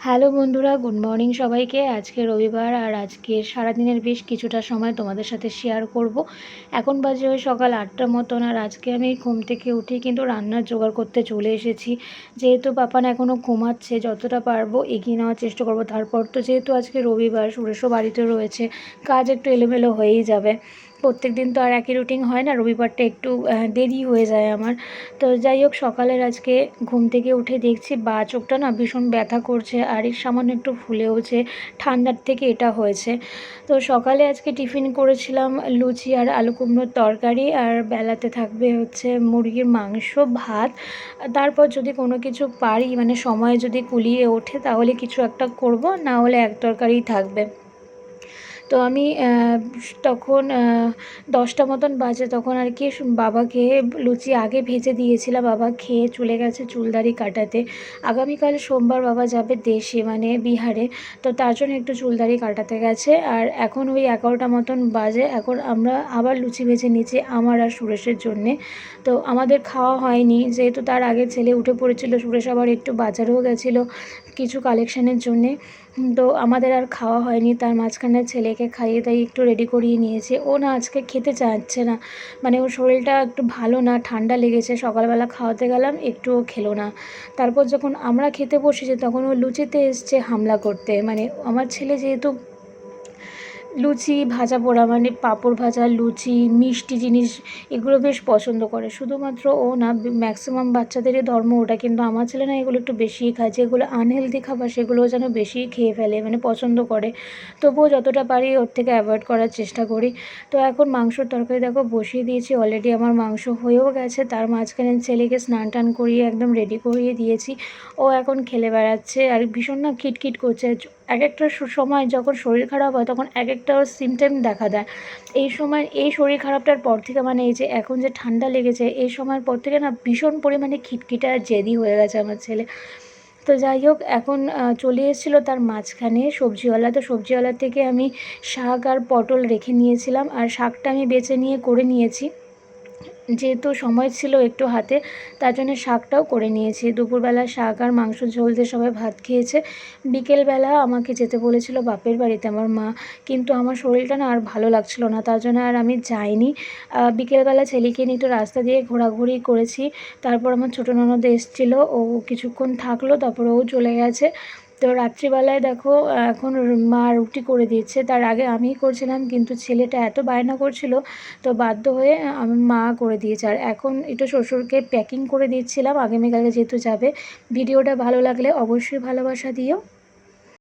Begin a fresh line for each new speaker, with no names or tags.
Hello বন্ধুরা, good morning সবাইকে। আজকে রবিবার আর আজকে সারাদিনের বেশ কিছুটা সময় তোমাদের সাথে শেয়ার করব। এখন বাজে ওই সকাল 8টার মতন। আর আজকে আমি ঘুম থেকে উঠে কিন্তু রান্নার জোগাড় করতে চলে এসেছি। যেহেতু পাপান এখনও ঘুমাচ্ছে, যতটা পারবো এগিয়ে নেওয়ার চেষ্টা করব। তারপর তো যেহেতু আজকে রবিবার, সুরেশও বাড়িতে রয়েছে, কাজ একটু এলোমেলো হয়েই যাবে। প্রত্যেক দিন তো আর একই রুটিন হয় না, রবিবারটা একটু দেরি হয়ে যায় আমার। তো যাই হোক, সকালের আজকে ঘুম থেকে উঠে দেখছি চোখটা না ভীষণ ব্যথা করছে, আর এর সামান্য একটু ফুলেওছে। ঠান্ডার থেকে এটা হয়েছে। তো সকালে আজকে টিফিন করেছিলাম লুচি আর আলু কুমড়োর তরকারি, আর বেলাতে থাকবে হচ্ছে মুরগির মাংস, ভাত। তারপর যদি কোনো কিছু পারি, মানে সময় যদি কুলিয়ে ওঠে, তাহলে কিছু একটা করব, না হলে এক তরকারিই থাকবে। তো আমি তখন 10টা মতন বাজে, তখন আর কি বাবাকে লুচি আগে ভেজে দিয়েছিলাম। বাবা খেয়ে চলে গেছে চুলদাড়ি কাটাতে। আগামীকাল সোমবার বাবা যাবে দেশে, মানে বিহারে। তো তার জন্য একটু চুলদাড়ি কাটাতে গেছে। আর এখন ওই 11টা মতন বাজে। এখন আমরা আবার লুচি ভেজে নিচ্ছি আমার আর সুরেশের জন্যে। তো আমাদের খাওয়া হয়নি, যেহেতু তার আগে ছেলে উঠে পড়েছিল। সুরেশ আবার একটু বাজারেও গেছিলো কিছু কালেকশানের জন্যে। তো আমাদের আর খাওয়া হয়নি। তার মাঝখানে ছেলেকে খাইয়ে দাইয়ে একটু রেডি করিয়ে নিয়েছে। ও না আজকে খেতে চাচ্ছে না, মানে ওর শরীরটা একটু ভালো না, ঠান্ডা লেগেছে। সকালবেলা খাওয়াতে গেলাম, একটুও খেলো না। তারপর যখন আমরা খেতে বসেছি, তখন ও লুচিতে এসছে হামলা করতে। মানে আমার ছেলে যেহেতু লুচি ভাজা পোড়া, মানে পাঁপড় ভাজা, লুচি, মিষ্টি জিনিস এগুলো বেশ পছন্দ করে। শুধুমাত্র ও না, ম্যাক্সিমাম বাচ্চাদেরই ধর্ম ওটা। কিন্তু আমার ছেলে না এগুলো একটু বেশিই খায়। যেগুলো আনহেলদি খাবার সেগুলোও যেন বেশিই খেয়ে ফেলে, মানে পছন্দ করে। তবুও যতটা পারি ওর থেকে অ্যাভয়েড করার চেষ্টা করি। তো এখন মাংসর তরকারি দেখো বসিয়ে দিয়েছি। অলরেডি আমার মাংস হয়েও গেছে। তার মাঝখানে ছেলেকে স্নান টান করিয়ে একদম রেডি করিয়ে দিয়েছি। ও এখন খেলে বেড়াচ্ছে আর ভীষণ না খিটখিট করছে। এক একটা সময় যখন শরীর খারাপ হয়, তখন এক একটা সিমটম দেখা দেয়। এই সময় এই শরীর খারাপটার পর থেকে, মানে এই যে এখন যে ঠান্ডা লেগেছে, এই সময়ের পর থেকে না ভীষণ পরিমাণে খিটখিটে আর জেদি হয়ে গেছে আমার ছেলে। তো যাই হোক, এখন চলে এসেছিলো তার মাঝখানে সবজিওয়ালা। তো সবজিওয়ালা থেকে আমি শাক আর পটল রেখে নিয়েছিলাম, আর শাকটা আমি বেছে নিয়ে করে নিয়েছি। যেহেতু সময় ছিল একটু হাতে, তার জন্য শাকটাও করে নিয়েছি। দুপুরবেলা শাক আর মাংস ঝোল দিয়ে সবাই ভাত খেয়েছে। বিকেলবেলা আমাকে যেতে বলেছিল বাপের বাড়িতে আমার মা, কিন্তু আমার শরীরটা না আর ভালো লাগছিল না, তার জন্য আর আমি যাইনি। বিকেলবেলা ছেলেকে নিয়ে একটু রাস্তা দিয়ে ঘোরাঘুরি করেছি। তারপর আমার ছোটো ননদ এসেছিলো, ও কিছুক্ষণ থাকলো, তারপর ও চলে গেছে। তো রাত্রিবেলায় দেখো এখন মা রুটি করে দিচ্ছে। তার আগে আমিই করছিলাম, কিন্তু ছেলেটা এত বায়না করছিল, তো বাধ্য হয়ে আমি মা করে দিয়েছে। আর এখন একটু শ্বশুরকে প্যাকিং করে দিচ্ছিলাম, আগামীকালকে যেহেতু যাবে। ভিডিওটা ভালো লাগলে অবশ্যই ভালোবাসা দিও।